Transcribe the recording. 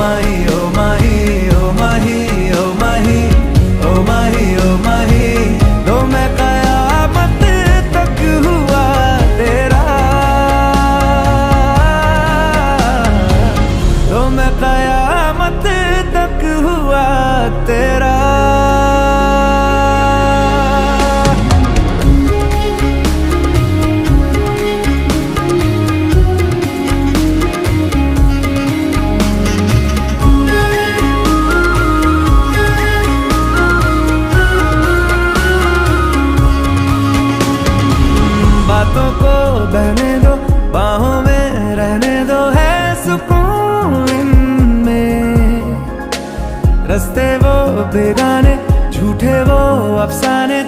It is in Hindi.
माही ओ माही ओ माही ओ माही ओ माही ओ माही तो मैं कयामत तक हुआ तेरा, तो मैं कयामत तक हुआ तेरा। बातों को बहने दो, बाहों में रहने दो, है सुकून इनमें। रास्ते वो बेगाने, झूठे वो अफसाने,